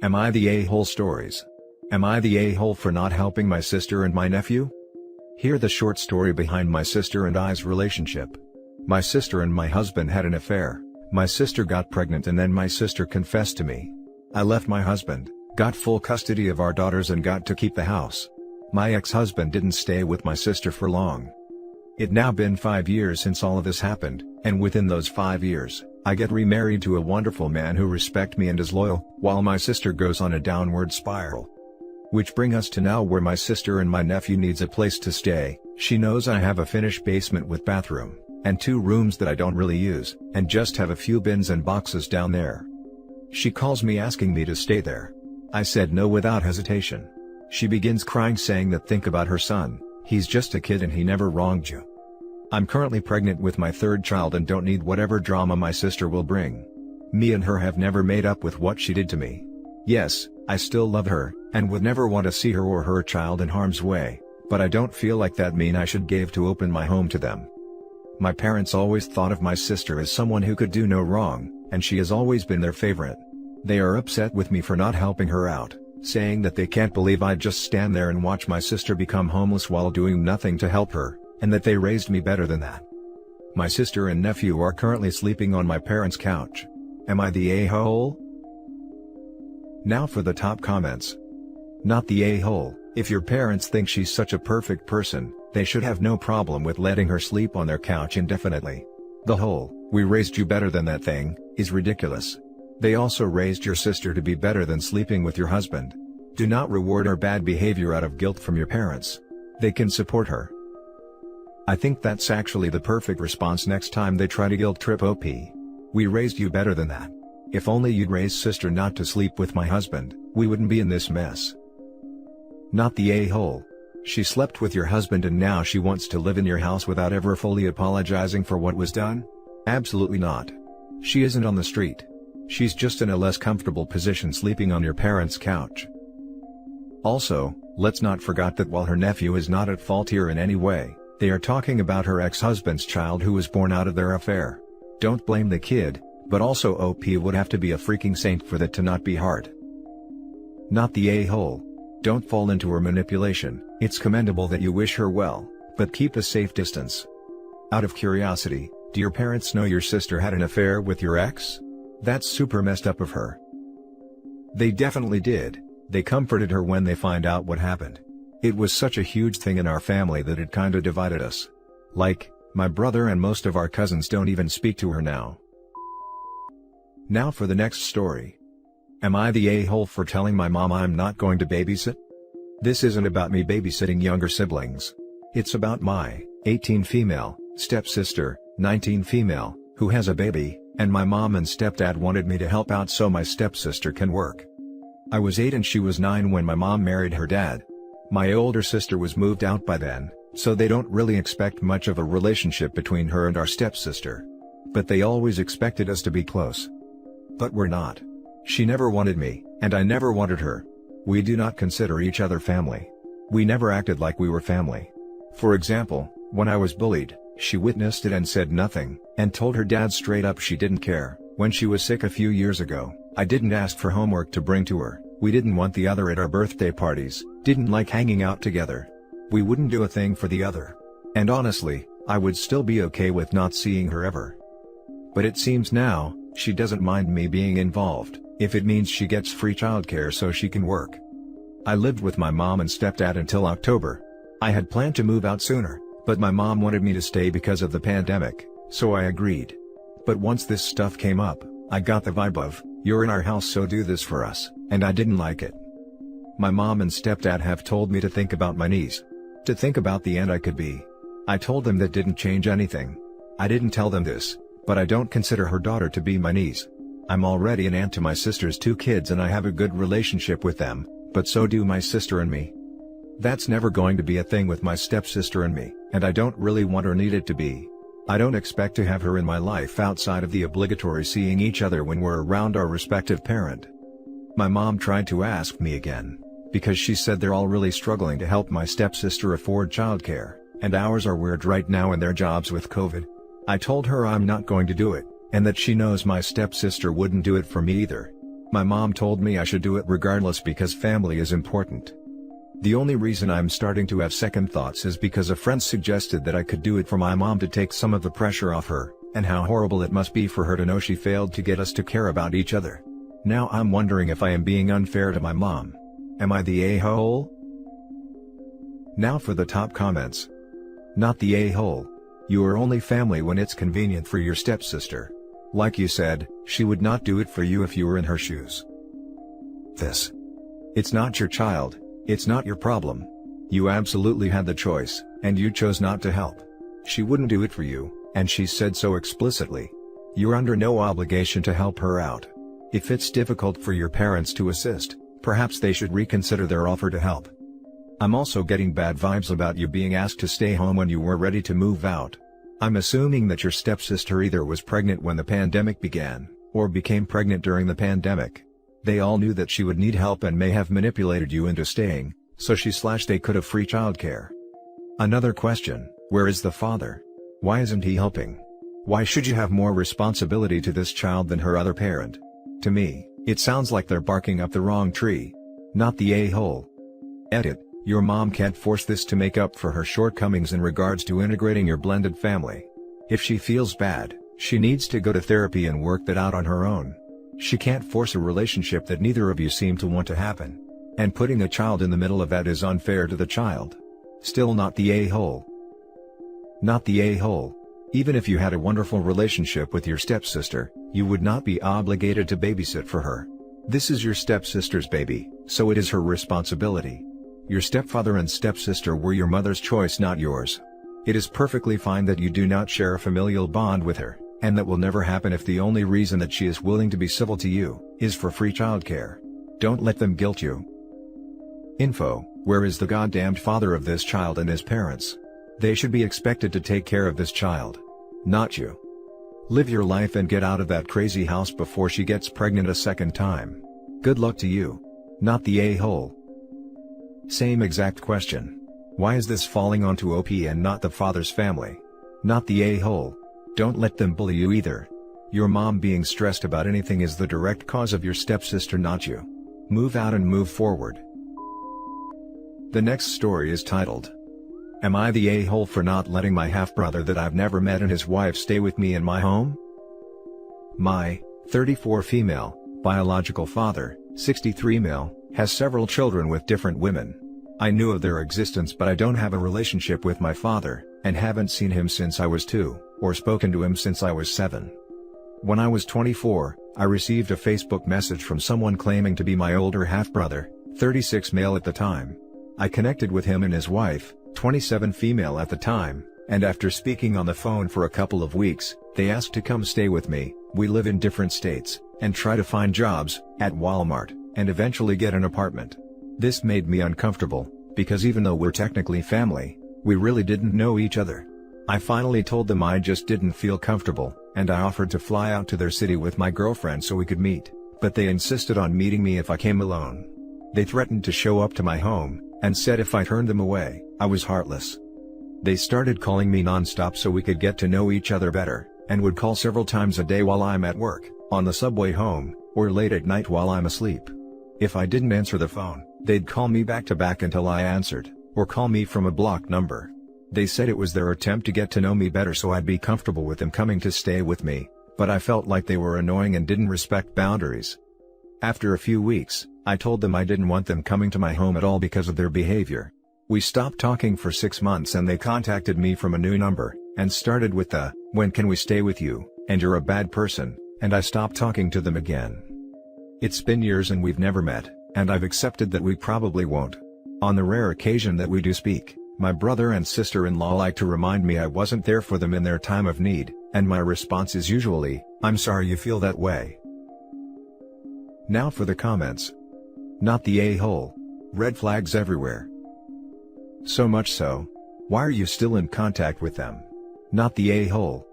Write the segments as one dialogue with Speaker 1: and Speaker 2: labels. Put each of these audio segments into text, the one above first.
Speaker 1: Am I the a-hole stories? Am I the a-hole for not helping my sister and my nephew? Hear the short story behind my sister and I's relationship. My sister and my husband had an affair. My sister got pregnant and then my sister confessed to me. I left my husband, got full custody of our daughters and got to keep the house. My ex-husband didn't stay with my sister for long. It now been 5 years since all of this happened, and within those 5 years, I get remarried to a wonderful man who respects me and is loyal, while my sister goes on a downward spiral. Which bring us to now where my sister and my nephew needs a place to stay. She knows I have a finished basement with bathroom, and 2 rooms that I don't really use, and just have a few bins and boxes down there. She calls me asking me to stay there. I said no without hesitation. She begins crying saying that think about her son, he's just a kid and he never wronged you. I'm currently pregnant with my 3rd child and don't need whatever drama my sister will bring. Me and her have never made up with what she did to me. Yes, I still love her, and would never want to see her or her child in harm's way, but I don't feel like that mean I should give to open my home to them. My parents always thought of my sister as someone who could do no wrong, and she has always been their favorite. They are upset with me for not helping her out, saying that they can't believe I'd just stand there and watch my sister become homeless while doing nothing to help her, and that they raised me better than that. My sister and nephew are currently sleeping on my parents' couch. Am I the a-hole? Now for the top comments. Not the a-hole. If your parents think she's such a perfect person, they should have no problem with letting her sleep on their couch indefinitely. The whole, we raised you better than that thing, is ridiculous. They also raised your sister to be better than sleeping with your husband. Do not reward her bad behavior out of guilt from your parents. They can support her. I think that's actually the perfect response next time they try to guilt trip OP. We raised you better than that. If only you'd raise sister not to sleep with my husband, we wouldn't be in this mess. Not the a-hole. She slept with your husband and now she wants to live in your house without ever fully apologizing for what was done? Absolutely not. She isn't on the street. She's just in a less comfortable position sleeping on your parents' couch. Also, let's not forget that while her nephew is not at fault here in any way, they are talking about her ex-husband's child who was born out of their affair. Don't blame the kid, but also OP would have to be a freaking saint for that to not be hard. Not the a-hole. Don't fall into her manipulation. It's commendable that you wish her well, but keep a safe distance. Out of curiosity, do your parents know your sister had an affair with your ex? That's super messed up of her. They definitely did. They comforted her when they find out what happened. It was such a huge thing in our family that it kinda divided us. Like, my brother and most of our cousins don't even speak to her now. Now for the next story. Am I the a-hole for telling my mom I'm not going to babysit? This isn't about me babysitting younger siblings. It's about my 18 female stepsister, 19 female, who has a baby, and my mom and stepdad wanted me to help out so my stepsister can work. I was 8 and she was 9 when my mom married her dad. My older sister was moved out by then, so they don't really expect much of a relationship between her and our stepsister. But they always expected us to be close. But we're not. She never wanted me, and I never wanted her. We do not consider each other family. We never acted like we were family. For example, when I was bullied, she witnessed it and said nothing, and told her dad straight up she didn't care. When she was sick a few years ago, I didn't ask for homework to bring to her. We didn't want the other at our birthday parties, didn't like hanging out together. We wouldn't do a thing for the other. And honestly, I would still be okay with not seeing her ever. But it seems now, she doesn't mind me being involved, if it means she gets free childcare so she can work. I lived with my mom and stepdad until October. I had planned to move out sooner, but my mom wanted me to stay because of the pandemic, so I agreed. But once this stuff came up, I got the vibe of, you're in our house so do this for us, and I didn't like it. My mom and stepdad have told me to think about my niece. To think about the aunt I could be. I told them that didn't change anything. I didn't tell them this, but I don't consider her daughter to be my niece. I'm already an aunt to my sister's 2 kids and I have a good relationship with them, but so do my sister and me. That's never going to be a thing with my stepsister and me, and I don't really want or need it to be. I don't expect to have her in my life outside of the obligatory seeing each other when we're around our respective parent. My mom tried to ask me again, because she said they're all really struggling to help my stepsister afford childcare, and ours are weird right now in their jobs with COVID. I told her I'm not going to do it, and that she knows my stepsister wouldn't do it for me either. My mom told me I should do it regardless because family is important. The only reason I'm starting to have second thoughts is because a friend suggested that I could do it for my mom to take some of the pressure off her, and how horrible it must be for her to know she failed to get us to care about each other. Now I'm wondering if I am being unfair to my mom. Am I the a-hole? Now for the top comments. Not the a-hole. You are only family when it's convenient for your stepsister. Like you said, she would not do it for you if you were in her shoes. This. It's not your child, it's not your problem. You absolutely had the choice, and you chose not to help. She wouldn't do it for you, and she said so explicitly. You're under no obligation to help her out. If it's difficult for your parents to assist, perhaps they should reconsider their offer to help. I'm also getting bad vibes about you being asked to stay home when you were ready to move out. I'm assuming that your stepsister either was pregnant when the pandemic began, or became pregnant during the pandemic. They all knew that she would need help and may have manipulated you into staying, so they could have free childcare. Another question, where is the father? Why isn't he helping? Why should you have more responsibility to this child than her other parent? To me, it sounds like they're barking up the wrong tree. Not the a-hole. Edit. Your mom can't force this to make up for her shortcomings in regards to integrating your blended family. If she feels bad, she needs to go to therapy and work that out on her own. She can't force a relationship that neither of you seem to want to happen. And putting a child in the middle of that is unfair to the child. Still not the a-hole. Not the a-hole. Even if you had a wonderful relationship with your stepsister, you would not be obligated to babysit for her. This is your stepsister's baby, so it is her responsibility. Your stepfather and stepsister were your mother's choice, not yours. It is perfectly fine that you do not share a familial bond with her, and that will never happen if the only reason that she is willing to be civil to you is for free childcare. Don't let them guilt you. Info: where is the goddamned father of this child and his parents? They should be expected to take care of this child. Not you. Live your life and get out of that crazy house before she gets pregnant a second time. Good luck to you. Not the a-hole. Same exact question. Why is this falling onto OP and not the father's family? Not the a-hole. Don't let them bully you either. Your mom being stressed about anything is the direct cause of your stepsister, not you. Move out and move forward. The next story is titled, Am I the a-hole for not letting my half-brother that I've never met and his wife stay with me in my home? My 34 female, biological father, 63 male, has several children with different women. I knew of their existence, but I don't have a relationship with my father, and haven't seen him since I was 2, or spoken to him since I was 7. When I was 24, I received a Facebook message from someone claiming to be my older half-brother, 36 male at the time. I connected with him and his wife, 27 female at the time, and after speaking on the phone for a couple of weeks, they asked to come stay with me. We live in different states, and try to find jobs, at Walmart, and eventually get an apartment. This made me uncomfortable, because even though we're technically family, we really didn't know each other. I finally told them I just didn't feel comfortable, and I offered to fly out to their city with my girlfriend so we could meet, but they insisted on meeting me if I came alone. They threatened to show up to my home, and said if I turned them away, I was heartless. They started calling me non-stop so we could get to know each other better, and would call several times a day while I'm at work, on the subway home, or late at night while I'm asleep. If I didn't answer the phone, they'd call me back to back until I answered, or call me from a blocked number. They said it was their attempt to get to know me better so I'd be comfortable with them coming to stay with me, but I felt like they were annoying and didn't respect boundaries. After a few weeks, I told them I didn't want them coming to my home at all because of their behavior. We stopped talking for 6 months and they contacted me from a new number, and started with the, "When can we stay with you, and you're a bad person," and I stopped talking to them again. It's been years and we've never met, and I've accepted that we probably won't. On the rare occasion that we do speak, my brother and sister-in-law like to remind me I wasn't there for them in their time of need, and my response is usually, "I'm sorry you feel that way." Now for the comments. Not the a-hole. Red flags everywhere. So much so. Why are you still in contact with them? Not the a-hole.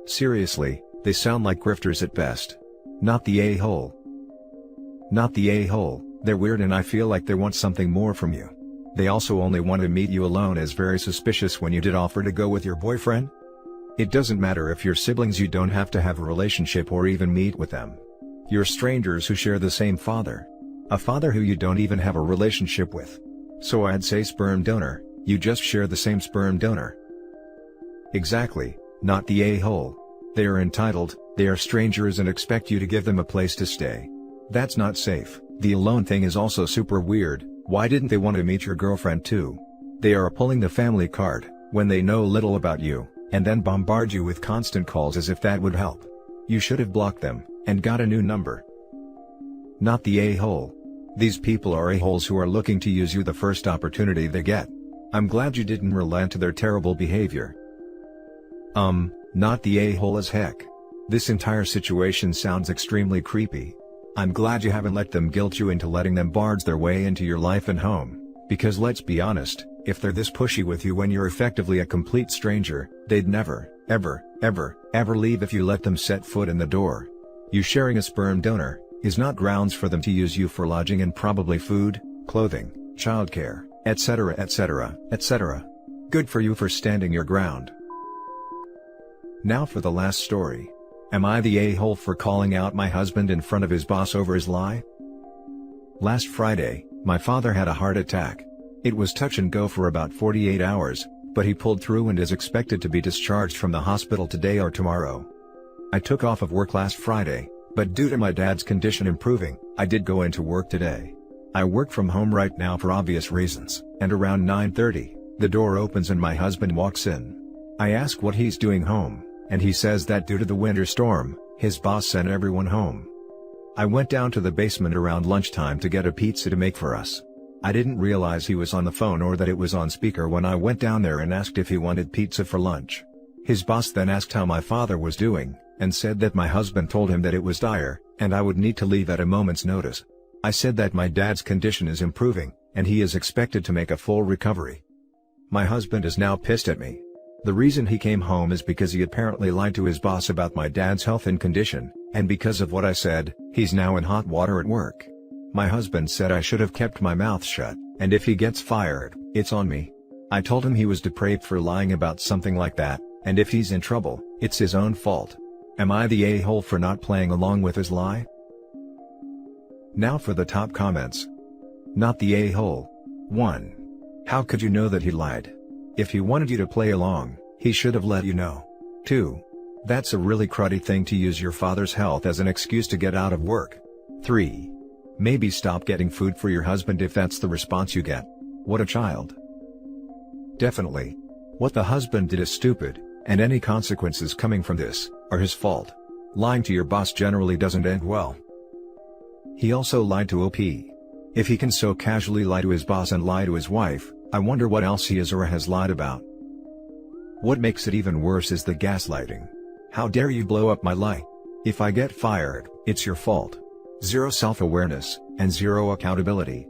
Speaker 1: Seriously, they sound like grifters at best. Not the a-hole. Not the a-hole. They're weird and I feel like they want something more from you. They also only want to meet you alone, is very suspicious when you did offer to go with your boyfriend. It doesn't matter if you're siblings, you don't have to have a relationship or even meet with them. You're strangers who share the same father. A father who you don't even have a relationship with. So I'd say sperm donor, you just share the same sperm donor. Exactly, not the a-hole. They are entitled, they are strangers and expect you to give them a place to stay. That's not safe. The alone thing is also super weird. Why didn't they want to meet your girlfriend too? They are pulling the family card, when they know little about you, and then bombard you with constant calls as if that would help. You should have blocked them, and got a new number. Not the a-hole. These people are a-holes who are looking to use you the first opportunity they get. I'm glad you didn't relent to their terrible behavior. Not the a-hole as heck. This entire situation sounds extremely creepy. I'm glad you haven't let them guilt you into letting them barge their way into your life and home, because let's be honest, if they're this pushy with you when you're effectively a complete stranger, they'd never, ever leave if you let them set foot in the door. You sharing a sperm donor is not grounds for them to use you for lodging and probably food, clothing, childcare, etc. Good for you for standing your ground. Now for the last story. Am I the a-hole for calling out my husband in front of his boss over his lie? Last Friday, my father had a heart attack. It was touch and go for about 48 hours, but he pulled through and is expected to be discharged from the hospital today or tomorrow. I took off of work last Friday, but due to my dad's condition improving, I did go into work today. I work from home right now for obvious reasons, and around 9:30, the door opens and my husband walks in. I ask what he's doing home, and he says that due to the winter storm, his boss sent everyone home. I went down to the basement around lunchtime to get a pizza to make for us. I didn't realize he was on the phone or that it was on speaker when I went down there and asked if he wanted pizza for lunch. His boss then asked how my father was doing, and said that my husband told him that it was dire, and I would need to leave at a moment's notice. I said that my dad's condition is improving, and he is expected to make a full recovery. My husband is now pissed at me. The reason he came home is because he apparently lied to his boss about my dad's health and condition, and because of what I said, he's now in hot water at work. My husband said I should have kept my mouth shut, and if he gets fired, it's on me. I told him he was depraved for lying about something like that, and if he's in trouble, it's his own fault. Am I the a-hole for not playing along with his lie? Now for the top comments. Not the a-hole. 1. How could you know that he lied? If he wanted you to play along, he should have let you know. 2. That's a really cruddy thing to use your father's health as an excuse to get out of work. 3. Maybe stop getting food for your husband if that's the response you get. What a child. Definitely. What the husband did is stupid, and any consequences coming from this are his fault. Lying to your boss generally doesn't end well. He also lied to OP. If he can so casually lie to his boss and lie to his wife, I wonder what else he is or has lied about. What makes it even worse is the gaslighting. How dare you blow up my lie? If I get fired, it's your fault. Zero self-awareness, and zero accountability.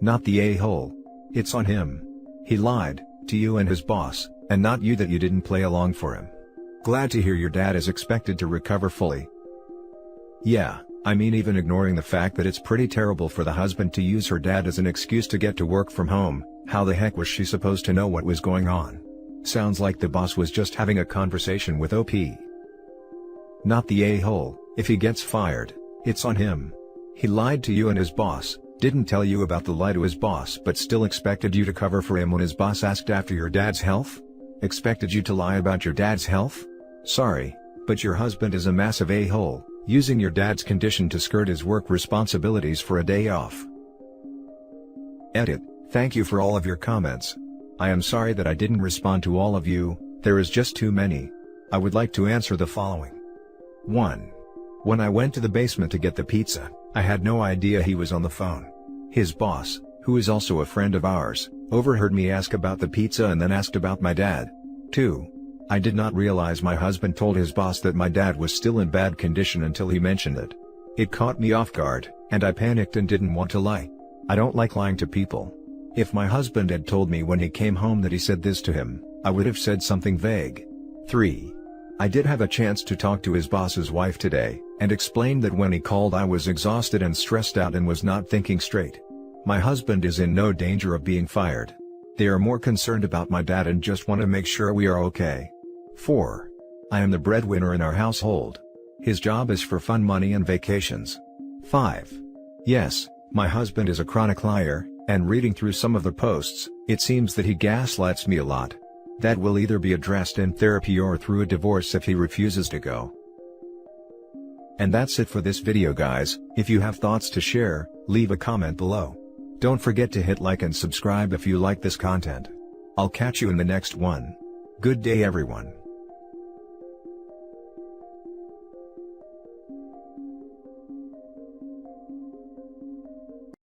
Speaker 1: Not the a-hole. It's on him. He lied to you and his boss, and not you that you didn't play along for him. Glad to hear your dad is expected to recover fully. Yeah, I mean even ignoring the fact that it's pretty terrible for the husband to use her dad as an excuse to get to work from home, how the heck was she supposed to know what was going on? Sounds like the boss was just having a conversation with OP. Not the a-hole. If he gets fired, it's on him. He lied to you and his boss, didn't tell you about the lie to his boss but still expected you to cover for him when his boss asked after your dad's health? Expected you to lie about your dad's health? Sorry, but your husband is a massive a-hole, using your dad's condition to skirt his work responsibilities for a day off. Edit. Thank you for all of your comments. I am sorry that I didn't respond to all of you, there is just too many. I would like to answer the following. 1. When I went to the basement to get the pizza, I had no idea he was on the phone. His boss, who is also a friend of ours, overheard me ask about the pizza and then asked about my dad. 2. I did not realize my husband told his boss that my dad was still in bad condition until he mentioned it. It caught me off guard, and I panicked and didn't want to lie. I don't like lying to people. If my husband had told me when he came home that he said this to him, I would have said something vague. 3. I did have a chance to talk to his boss's wife today, and explained that when he called I was exhausted and stressed out and was not thinking straight. My husband is in no danger of being fired. They are more concerned about my dad and just want to make sure we are okay. 4. I am the breadwinner in our household. His job is for fun, money and vacations. 5. Yes, my husband is a chronic liar, and reading through some of the posts, it seems that he gaslights me a lot. That will either be addressed in therapy or through a divorce if he refuses to go. And that's it for this video, guys. If you have thoughts to share, leave a comment below. Don't forget to hit like and subscribe if you like this content. I'll catch you in the next one. Good day, everyone.